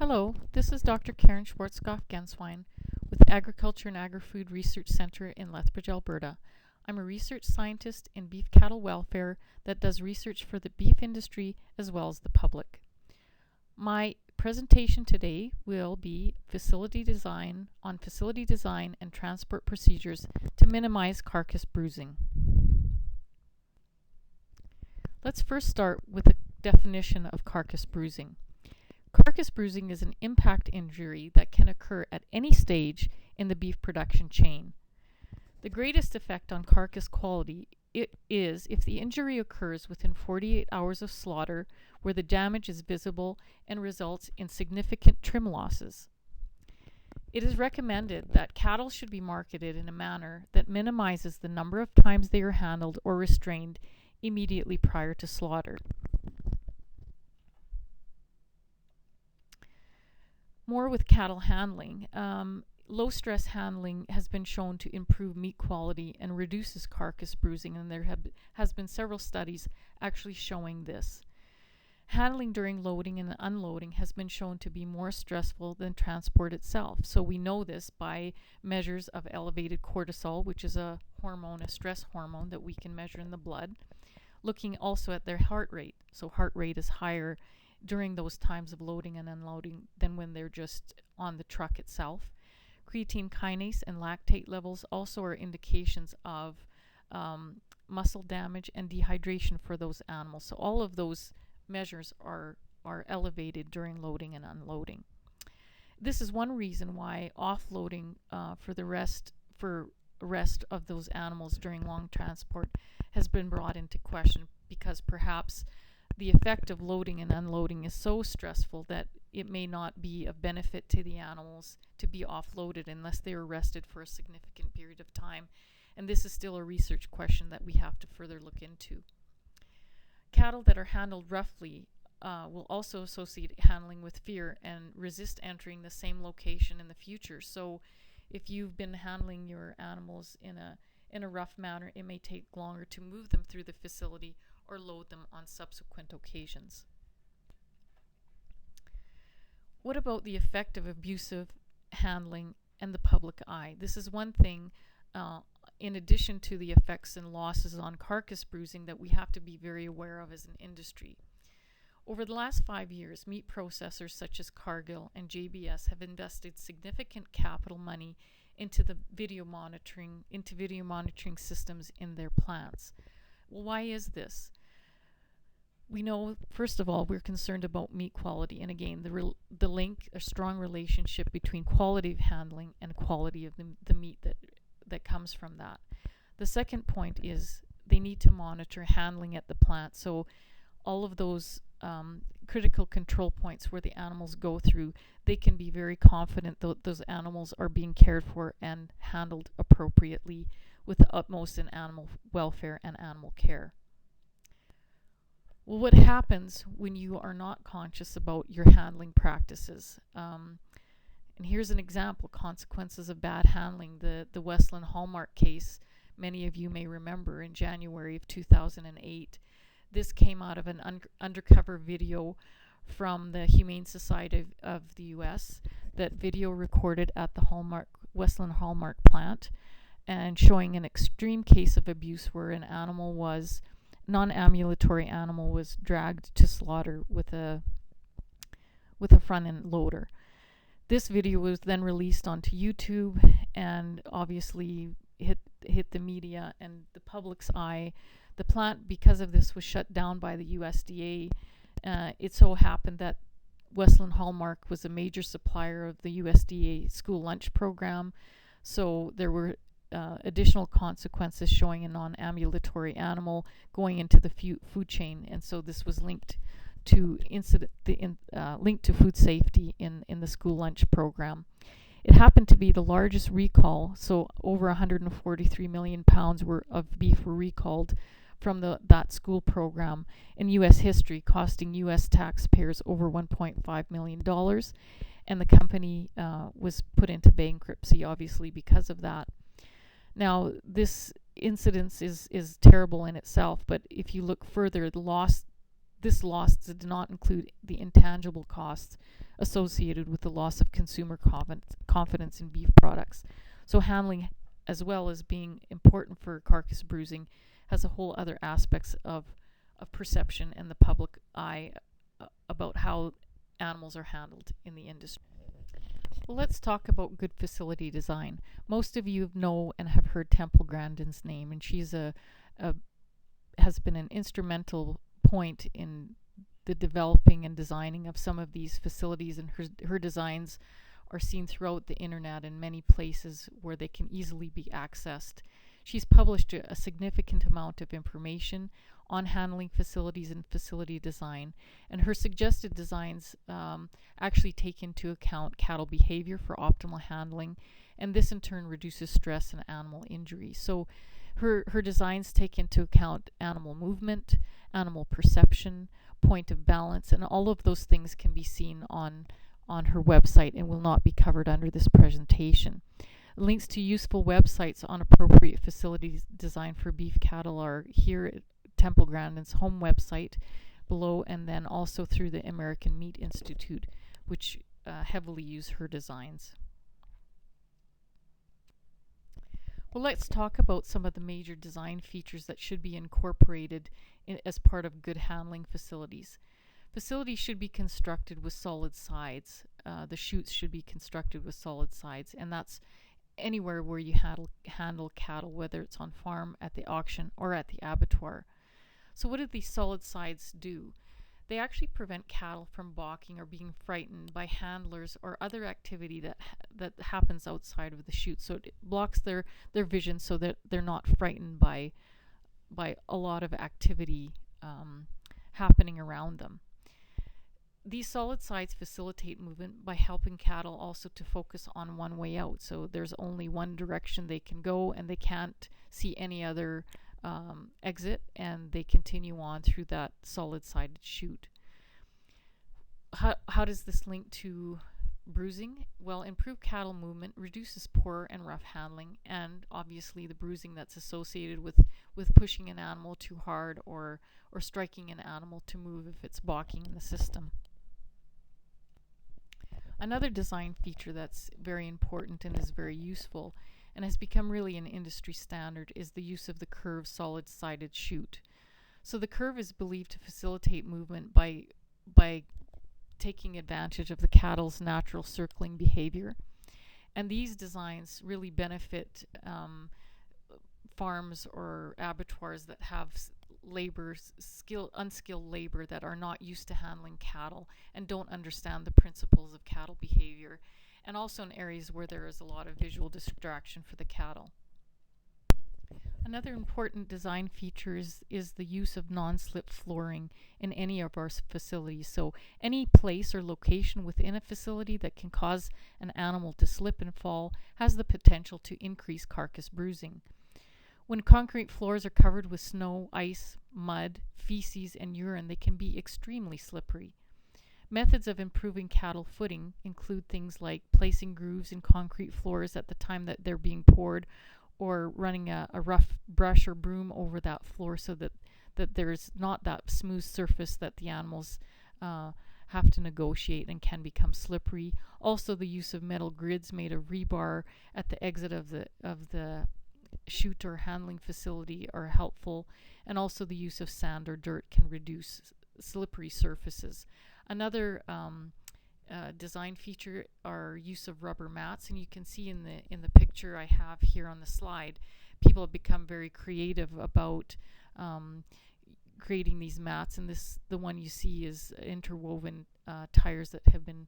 Hello, this is Dr. Karen Schwartzkopf-Genswein with Agriculture and Agri-Food Research Centre in Lethbridge, Alberta. I'm a research scientist in beef cattle welfare that does research for the beef industry as well as the public. My presentation today will be facility design and transport procedures to minimize carcass bruising. Let's first start with a definition of carcass bruising. Carcass bruising is an impact injury that can occur at any stage in the beef production chain. The greatest effect on carcass quality is if the injury occurs within 48 hours of slaughter, where the damage is visible and results in significant trim losses. It is recommended that cattle should be marketed in a manner that minimizes the number of times they are handled or restrained immediately prior to slaughter. More with cattle handling. Low stress handling has been shown to improve meat quality and reduces carcass bruising, and there has been several studies actually showing this. Handling during loading and unloading has been shown to be more stressful than transport itself. So we know this by measures of elevated cortisol, which is a stress hormone that we can measure in the blood. Looking also at their heart rate. So heart rate is higher during those times of loading and unloading than when they're just on the truck itself. Creatine kinase and lactate levels also are indications of muscle damage and dehydration for those animals. So all of those measures are elevated during loading and unloading. This is one reason why offloading for the rest of those animals during long transport has been brought into question, because perhaps the effect of loading and unloading is so stressful that it may not be of benefit to the animals to be offloaded unless they are rested for a significant period of time. And this is still a research question that we have to further look into. Cattle that are handled roughly will also associate handling with fear and resist entering the same location in the future. So if you've been handling your animals in a rough manner, it may take longer to move them through the facility or load them on subsequent occasions. What about the effect of abusive handling and the public eye? This is one thing, in addition to the effects and losses on carcass bruising, that we have to be very aware of as an industry. Over the last 5 years, meat processors such as Cargill and JBS have invested significant capital money into video monitoring systems in their plants. Well, why is this? We know, first of all, we're concerned about meat quality, and again, the link, a strong relationship between quality of handling and quality of the meat that comes from that. The second point is they need to monitor handling at the plant, so all of those critical control points where the animals go through, they can be very confident that those animals are being cared for and handled appropriately with the utmost in animal welfare and animal care. Well, what happens when you are not conscious about your handling practices? And here's an example, consequences of bad handling. The Westland Hallmark case, many of you may remember, in January of 2008. This came out of an undercover video from the Humane Society of the U.S. That video recorded at the Westland Hallmark plant, and showing an extreme case of abuse where an non-ambulatory animal was dragged to slaughter with a front end loader. This video was then released onto YouTube and obviously hit the media and the public's eye. The plant, because of this, was shut down by the USDA. It so happened that Westland Hallmark was a major supplier of the USDA school lunch program, so there were additional consequences showing a non-ambulatory animal going into the food chain, and so this was linked to food safety in the school lunch program. It happened to be the largest recall, so over 143 million pounds of beef were recalled from that school program in U.S. history, costing U.S. taxpayers over $1.5 million, and the company was put into bankruptcy, obviously, because of that. Now, this incidence is terrible in itself, but if you look further, the loss this loss did not include the intangible costs associated with the loss of consumer confidence in beef products. So handling, as well as being important for carcass bruising, has a whole other aspects of perception and the public eye about how animals are handled in the industry. Well, let's talk about good facility design. Most of you know and have heard Temple Grandin's name, and she's has been an instrumental point in the developing and designing of some of these facilities, and her designs are seen throughout the internet in many places where they can easily be accessed. She's published a significant amount of information on handling facilities and facility design, and her suggested designs actually take into account cattle behavior for optimal handling, and this in turn reduces stress and animal injury. So her designs take into account animal movement, animal perception, point of balance, and all of those things can be seen on her website and will not be covered under this presentation. Links to useful websites on appropriate facilities design for beef cattle are here at Temple Grandin's home website below, and then also through the American Meat Institute, which heavily use her designs. Well, let's talk about some of the major design features that should be incorporated as part of good handling facilities. Facilities should be constructed with solid sides. The chutes should be constructed with solid sides, and that's anywhere where you handle cattle, whether it's on farm, at the auction, or at the abattoir. So what do these solid sides do? They actually prevent cattle from balking or being frightened by handlers or other activity that happens outside of the chute. So it blocks their vision so that they're not frightened by a lot of activity happening around them. These solid sides facilitate movement by helping cattle also to focus on one way out. So there's only one direction they can go, and they can't see any other exit, and they continue on through that solid-sided chute. How does this link to bruising? Well, improved cattle movement reduces poor and rough handling, and obviously the bruising that's associated with pushing an animal too hard or striking an animal to move if it's balking in the system. Another design feature that's very important and is very useful and has become really an industry standard is the use of the curved solid-sided chute. So the curve is believed to facilitate movement by taking advantage of the cattle's natural circling behavior. And these designs really benefit farms or abattoirs that have unskilled labor that are not used to handling cattle and don't understand the principles of cattle behavior, and also in areas where there is a lot of visual distraction for the cattle. Another important design feature is the use of non-slip flooring in any of our facilities. So any place or location within a facility that can cause an animal to slip and fall has the potential to increase carcass bruising. When concrete floors are covered with snow, ice, mud, feces, and urine, they can be extremely slippery. Methods of improving cattle footing include things like placing grooves in concrete floors at the time that they're being poured, or running a rough brush or broom over that floor so that there's not that smooth surface that the animals have to negotiate and can become slippery. Also, the use of metal grids made of rebar at the exit of the chute or handling facility are helpful, and also the use of sand or dirt can reduce slippery surfaces. Another design feature are use of rubber mats, and you can see in the picture I have here on the slide, people have become very creative about creating these mats, and the one you see is interwoven tires that have been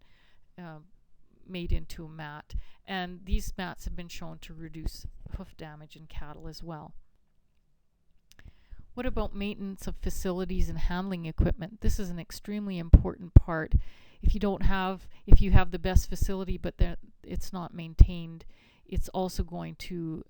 made into a mat, and these mats have been shown to reduce hoof damage in cattle as well. What about maintenance of facilities and handling equipment? This is an extremely important part. If you have the best facility but it's not maintained, it's also going to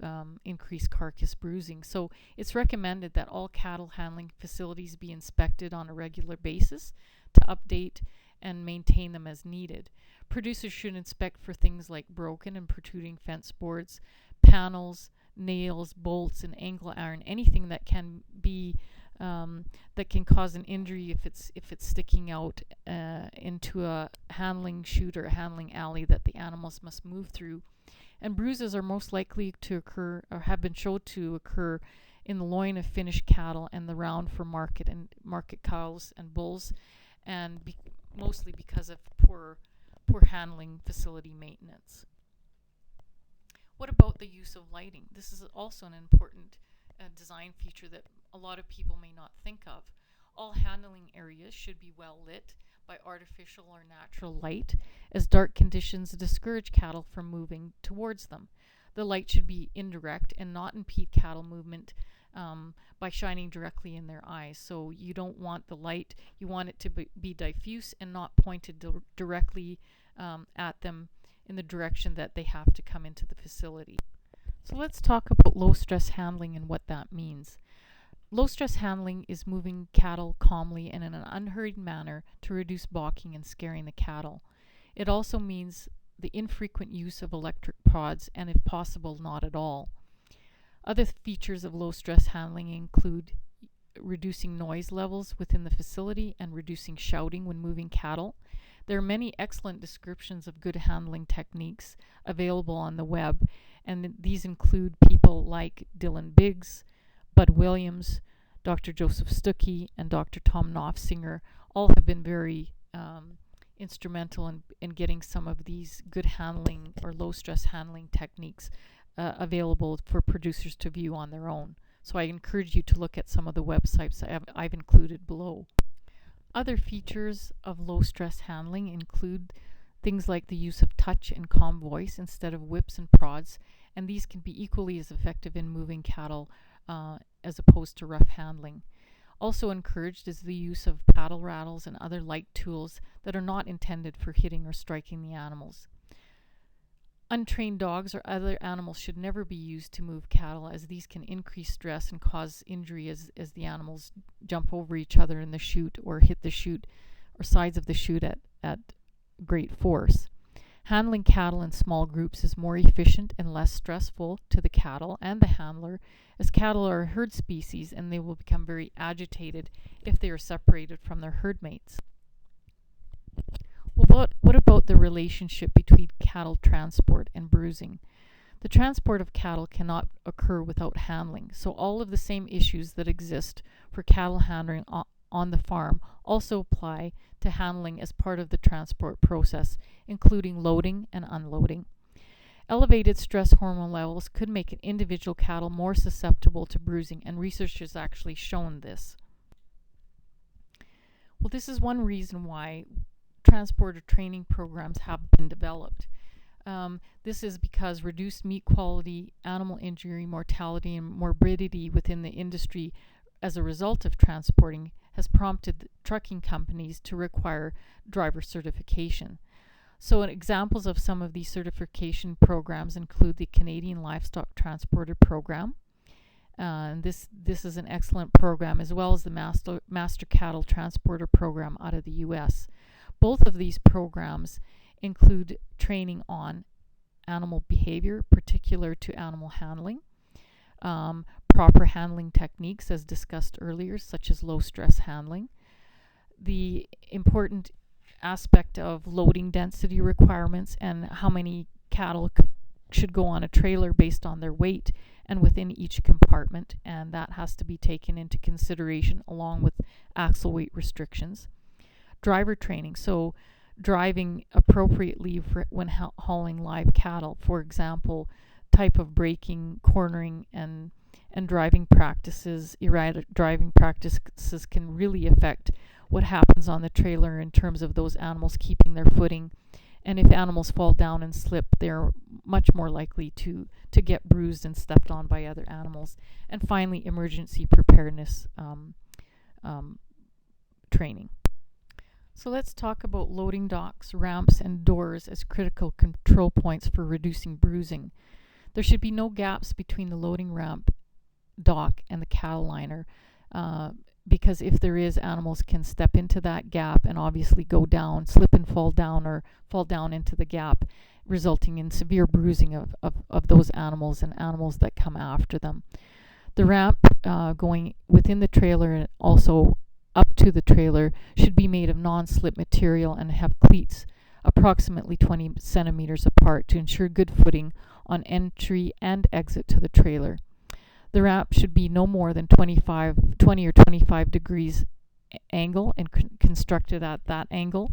increase carcass bruising. So it's recommended that all cattle handling facilities be inspected on a regular basis to update and maintain them as needed. Producers should inspect for things like broken and protruding fence boards, panels, nails, bolts, and angle iron, anything that can be that can cause an injury if it's sticking out into a handling chute or a handling alley that the animals must move through. And bruises are most likely to occur, or have been shown to occur, in the loin of finished cattle and the round for market cows and bulls, and mostly because of poor handling facility maintenance. What about the use of lighting? This is also an important design feature that a lot of people may not think of. All handling areas should be well lit by artificial or natural light, as dark conditions discourage cattle from moving towards them. The light should be indirect and not impede cattle movement by shining directly in their eyes. So you don't want the light, you want it to be diffuse and not pointed directly at them in the direction that they have to come into the facility. So let's talk about low stress handling and what that means. Low stress handling is moving cattle calmly and in an unhurried manner to reduce balking and scaring the cattle. It also means the infrequent use of electric prods, and if possible, not at all. Other features of low stress handling include reducing noise levels within the facility and reducing shouting when moving cattle. There are many excellent descriptions of good handling techniques available on the web, and these include people like Dylan Biggs, Bud Williams, Dr. Joseph Stuckey, and Dr. Tom Knopfsinger. All have been very instrumental in getting some of these good handling or low stress handling techniques available for producers to view on their own. So I encourage you to look at some of the websites I've included below. Other features of low stress handling include things like the use of touch and calm voice instead of whips and prods, and these can be equally as effective in moving cattle as opposed to rough handling. Also encouraged is the use of paddle rattles and other light tools that are not intended for hitting or striking the animals. Untrained dogs or other animals should never be used to move cattle, as these can increase stress and cause injury as the animals jump over each other in the chute or hit the chute or sides of the chute at great force. Handling cattle in small groups is more efficient and less stressful to the cattle and the handler, as cattle are a herd species and they will become very agitated if they are separated from their herd mates. Well, what about the relationship between cattle transport and bruising? The transport of cattle cannot occur without handling, so all of the same issues that exist for cattle handling on the farm also apply to handling as part of the transport process, including loading and unloading. Elevated stress hormone levels could make an individual cattle more susceptible to bruising, and research has actually shown this. Well, this is one reason why transporter training programs have been developed. This is because reduced meat quality, animal injury, mortality, and morbidity within the industry as a result of transporting has prompted trucking companies to require driver certification. So examples of some of these certification programs include the Canadian Livestock Transporter Program. This is an excellent program, as well as the Master Cattle Transporter Program out of the US. Both of these programs include training on animal behavior, particular to animal handling, proper handling techniques as discussed earlier, such as low stress handling, the important aspect of loading density requirements and how many cattle should go on a trailer based on their weight and within each compartment, and that has to be taken into consideration along with axle weight restrictions. Driver training, so driving appropriately when hauling live cattle, for example, type of braking, cornering, and driving practices. Erratic driving practices can really affect what happens on the trailer in terms of those animals keeping their footing, and if animals fall down and slip, they're much more likely to get bruised and stepped on by other animals. And finally, emergency preparedness training. So let's talk about loading docks, ramps, and doors as critical control points for reducing bruising. There should be no gaps between the loading ramp, dock, and the cattle liner, because if there is, animals can step into that gap and obviously go down, slip and fall down, or fall down into the gap, resulting in severe bruising of those animals and animals that come after them. The ramp going within the trailer and also up to the trailer should be made of non-slip material and have cleats approximately 20 centimeters apart to ensure good footing on entry and exit to the trailer. The ramp should be no more than 20 or 25 degrees angle and constructed at that angle.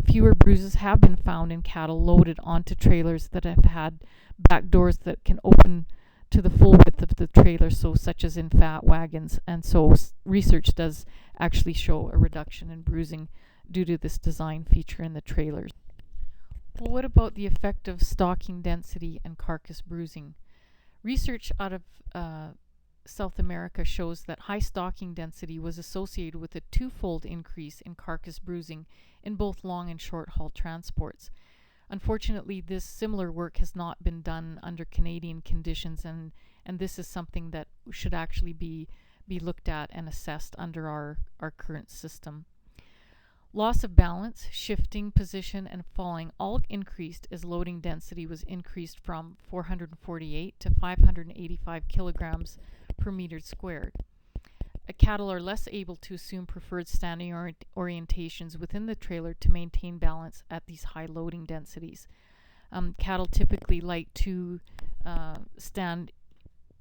Fewer bruises have been found in cattle loaded onto trailers that have had back doors that can open to the full width of the trailer, so such as in fat wagons, and so research does actually show a reduction in bruising due to this design feature in the trailers. Well, what about the effect of stocking density and carcass bruising? Research out of South America shows that high stocking density was associated with a twofold increase in carcass bruising in both long and short haul transports. Unfortunately, this similar work has not been done under Canadian conditions, and this is something that should actually be looked at and assessed under our current system. Loss of balance, shifting position, and falling all increased as loading density was increased from 448 to 585 kilograms per meter squared. Cattle are less able to assume preferred standing orientations within the trailer to maintain balance at these high loading densities. Cattle typically like to stand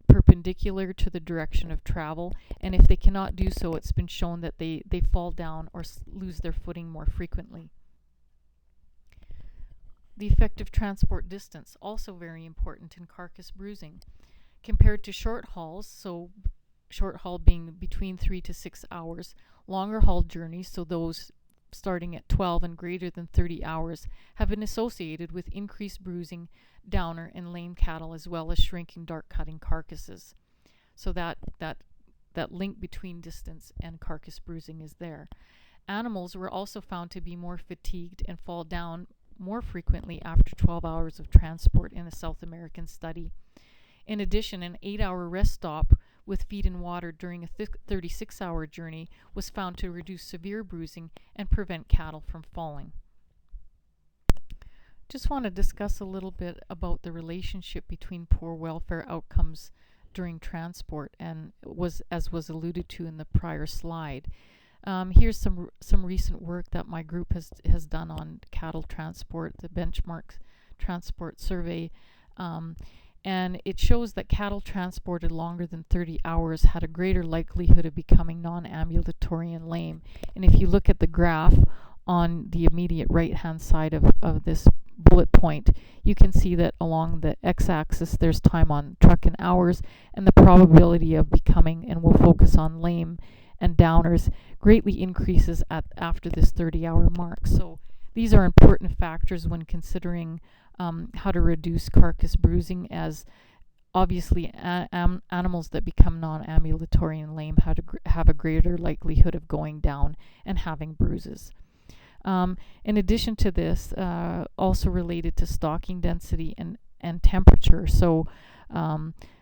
perpendicular to the direction of travel, and if they cannot do so, it's been shown that they fall down or lose their footing more frequently. The effective transport distance, also very important in carcass bruising. Compared to short hauls, so short haul being between 3 to 6 hours, longer haul journeys, so those starting at 12 and greater than 30 hours, have been associated with increased bruising, downer, and lame cattle, as well as shrinking dark cutting carcasses. So that link between distance and carcass bruising is there. Animals were also found to be more fatigued and fall down more frequently after 12 hours of transport in a South American study. In addition, an 8-hour rest stop with feed and water during a 36-hour journey was found to reduce severe bruising and prevent cattle from falling. Just want to discuss a little bit about the relationship between poor welfare outcomes during transport, and as was alluded to in the prior slide. Here's some recent work that my group has done on cattle transport, the benchmark transport survey. And it shows that cattle transported longer than 30 hours had a greater likelihood of becoming non-ambulatory and lame. And if you look at the graph on the immediate right-hand side of this bullet point, you can see that along the x-axis there's time on truck in hours, and the probability of becoming, and we'll focus on lame and downers, greatly increases after this 30-hour mark. So these are important factors when considering how to reduce carcass bruising, as obviously animals that become non-ambulatory and lame have a greater likelihood of going down and having bruises. In addition to this, also related to stocking density and temperature. So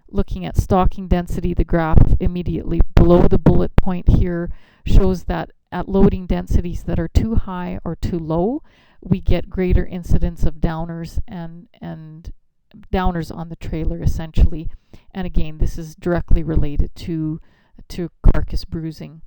looking at stocking density, the graph immediately below the bullet point here shows that at loading densities that are too high or too low, we get greater incidence of downers and downers on the trailer, essentially. And again, this is directly related to carcass bruising.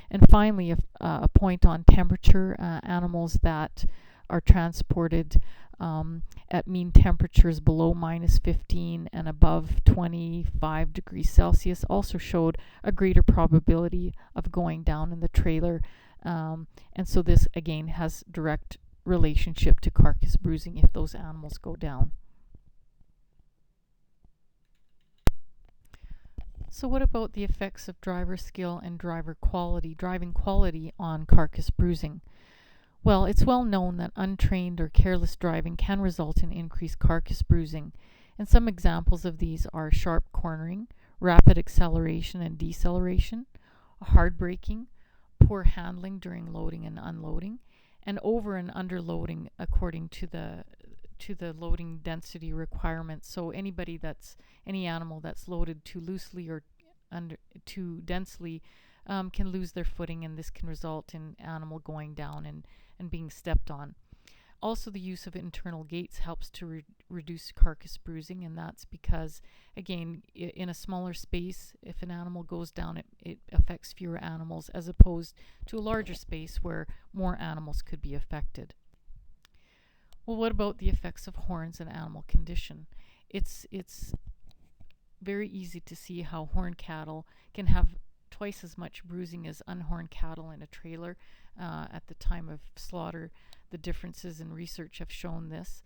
And finally, a point on temperature. Animals that are transported at mean temperatures below -15 and above 25 degrees Celsius also showed a greater probability of going down in the trailer. And so this, again, has direct relationship to carcass bruising if those animals go down. So what about the effects of driver skill and driving quality on carcass bruising? Well, it's well known that untrained or careless driving can result in increased carcass bruising, and some examples of these are sharp cornering, rapid acceleration and deceleration, hard braking, poor handling during loading and unloading, and over and under loading according to the loading density requirements. So any animal that's loaded too loosely or too densely can lose their footing, and this can result in animal going down and being stepped on. Also, the use of internal gates helps to reduce carcass bruising, and that's because, again, in a smaller space, if an animal goes down, it affects fewer animals as opposed to a larger space where more animals could be affected. Well, what about the effects of horns and animal condition? It's very easy to see how horned cattle can have twice as much bruising as unhorned cattle in a trailer at the time of slaughter. The differences in research have shown this.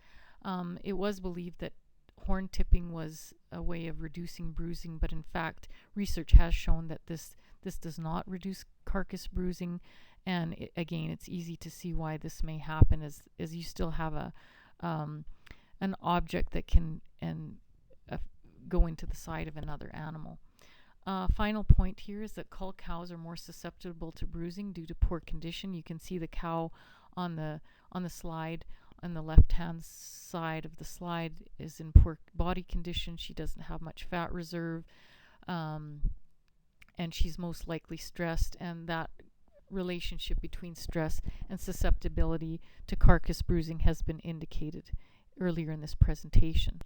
It was believed that horn tipping was a way of reducing bruising, but in fact, research has shown that this does not reduce carcass bruising. And again, it's easy to see why this may happen, as you still have an object that can go into the side of another animal. Final point here is that cull cows are more susceptible to bruising due to poor condition. You can see the cow on the slide. On the left-hand side of the slide is in poor body condition. She doesn't have much fat reserve, and she's most likely stressed. And that relationship between stress and susceptibility to carcass bruising has been indicated earlier in this presentation.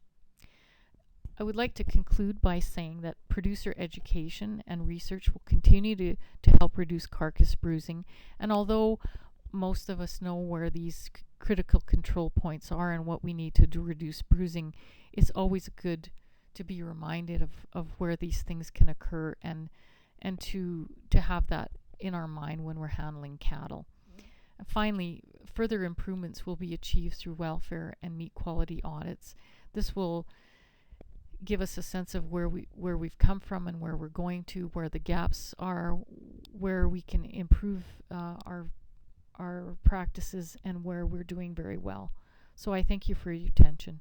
I would like to conclude by saying that producer education and research will continue to help reduce carcass bruising, and although most of us know where these critical control points are and what we need to do to reduce bruising, it's always good to be reminded of where these things can occur and to have that in our mind when we're handling cattle. And finally, further improvements will be achieved through welfare and meat quality audits. This will give us a sense of where we've come from and where we're going to, where the gaps are, where we can improve our practices, and where we're doing very well. So I thank you for your attention.